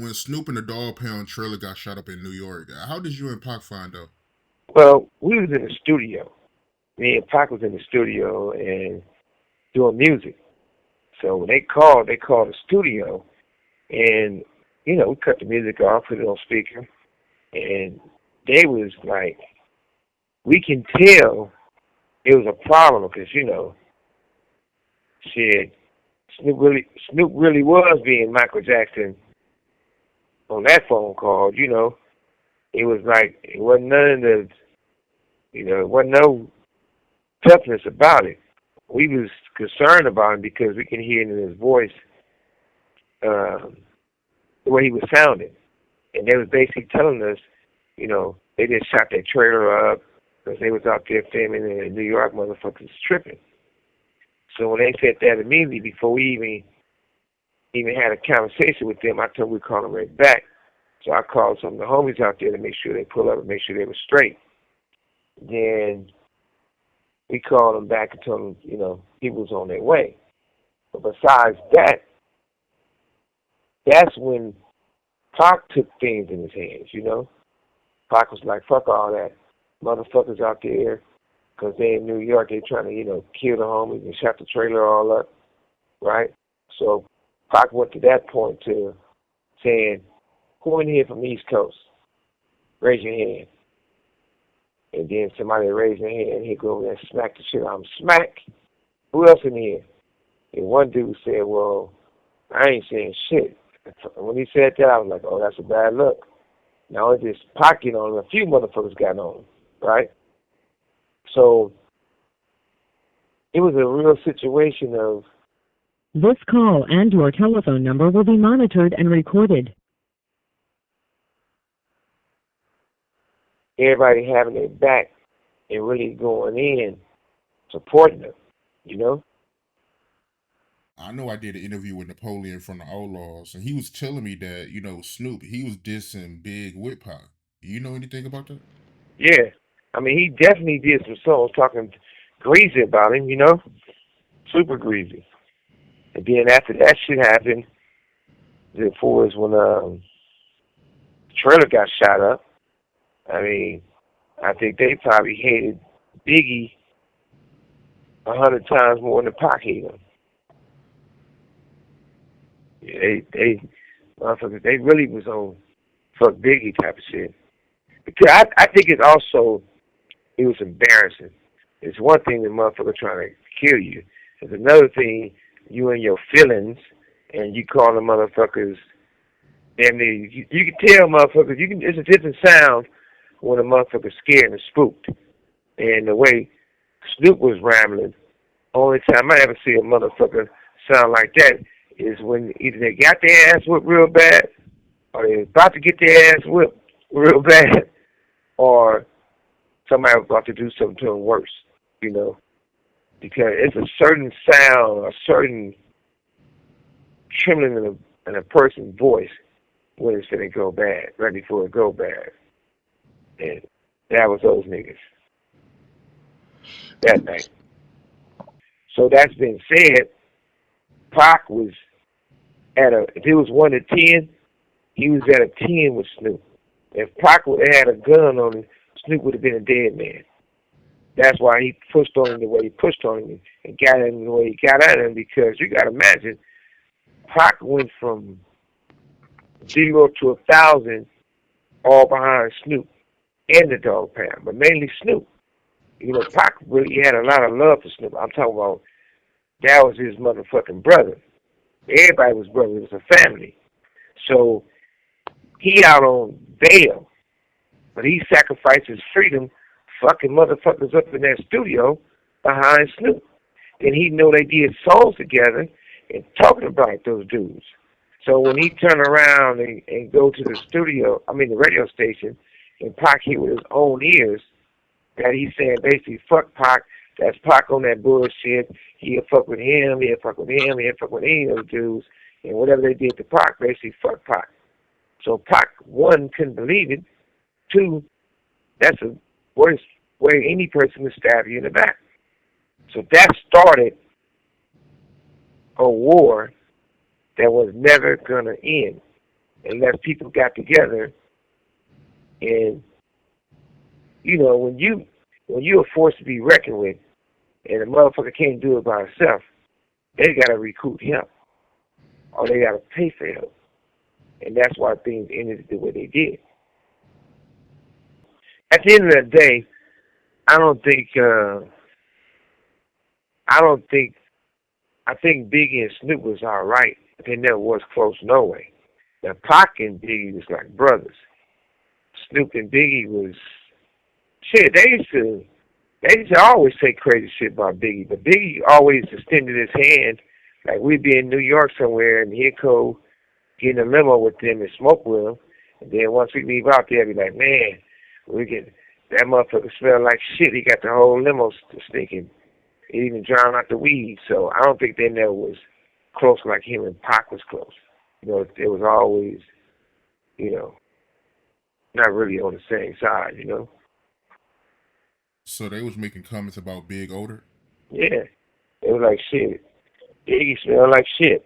when Snoop and the Dog Pound trailer got shot up in New York, how did you and Pac find out? Well, we was in the studio. Me and Pac was in the studio and doing music. So when they called the studio, and we cut the music off, put it on speaker, and they was like, we can tell it was a problem because shit, Snoop really was being Michael Jackson on that phone call. It was like it wasn't none of the, it wasn't no toughness about it. We was concerned about him because we can hear it in his voice, um, the way he was sounding, and they was basically telling us, they just shot that trailer up because they was out there filming in New York, motherfuckers tripping. So when they said that immediately before we even had a conversation with them, I told them we'd call them right back. So I called some of the homies out there to make sure they pull up and make sure they were straight. Then we called them back and told them, people was on their way. But besides that, that's when Pac took things in his hands. Pac was like, fuck all that. Motherfuckers out there, because they in New York, they trying to, kill the homies and shot the trailer all up, right? So Pac went to that point to saying, who in here from the East Coast? Raise your hand. And then somebody raised their hand, he'd go over there and smack the shit out of him. Smack! Who else in here? And one dude said, well, I ain't saying shit. When he said that, I was like, oh, that's a bad look. Now it's just Pac on him. A few motherfuckers got on him, right? So it was a real situation of this call and your telephone number will be monitored and recorded. Everybody having their back and really going in, supporting them. I know I did an interview with Napoleon from the Outlaws, and he was telling me that Snoop he was dissing Big with Pac. You know anything about that? Yeah. I mean, he definitely did some songs talking greasy about him, super greasy. And then after that shit happened, before is when the trailer got shot up. I mean, I think they probably hated Biggie 100 times more than Pac hated him. Yeah, they motherfuckers, they really was on fuck Biggie type of shit. Because I think it was embarrassing. It's one thing the motherfucker trying to kill you. It's another thing you and your feelings and you call the motherfuckers. And you can tell motherfuckers. It's a different sound when a motherfucker's scared and spooked. And the way Snoop was rambling, only time I ever see a motherfucker sound like that is when either they got their ass whipped real bad, or they're about to get their ass whipped real bad, or somebody was about to do something to them worse. Because it's a certain sound, a certain trembling in a person's voice when it's going to go bad, right before it go bad. And that was those niggas that night. So that's been said. Pac was if it was 1 to 10, he was at a 10 with Snoop. If Pac would have had a gun on him, Snoop would have been a dead man. That's why he pushed on him the way he pushed on him and got at him the way he got at him, because you got to imagine, Pac went from 0 to 1,000 all behind Snoop and the Dog Pound, but mainly Snoop. Pac really had a lot of love for Snoop. I'm talking about that was his motherfucking brother. Everybody was brothers. It was a family. So he out on bail, but he sacrificed his freedom, fucking motherfuckers up in that studio behind Snoop. And he know they did songs together and talking about those dudes. So when he turned around and go to the the radio station, and Pac hear with his own ears that he's saying basically, fuck Pac, that's Pac on that bullshit, he'll fuck with him, he'll fuck with him, he'll fuck with any of those dudes, and whatever they did to Pac, basically fuck Pac. So Pac, one, couldn't believe it. Two, that's the worst way any person would stab you in the back. So that started a war that was never going to end. unless people got together. And you know, when you're a force to be reckoned with, and a motherfucker can't do it by himself, they gotta recruit him, or they gotta pay for him, and that's why things ended the way they did. At the end of the day, I don't think, I don't think, I think Biggie and Snoop was all right, but they never was close no way. Now Pac and Biggie was like brothers. Snoop and Biggie was shit. They used to always say crazy shit about Biggie, but Biggie always extended his hand. Like we'd be in New York somewhere, and he'd go get in a limo with them and smoke with them. And then once we leave out there, I'd be like, man, we get that motherfucker smell like shit. He got the whole limo stinking. He even drowned out the weed. So I don't think they never was close like him and Pac was close. You know, it was always, you know, not really on the same side. You know. So they was making comments about Big Odor. Yeah. It was like shit. Biggie smelled like shit.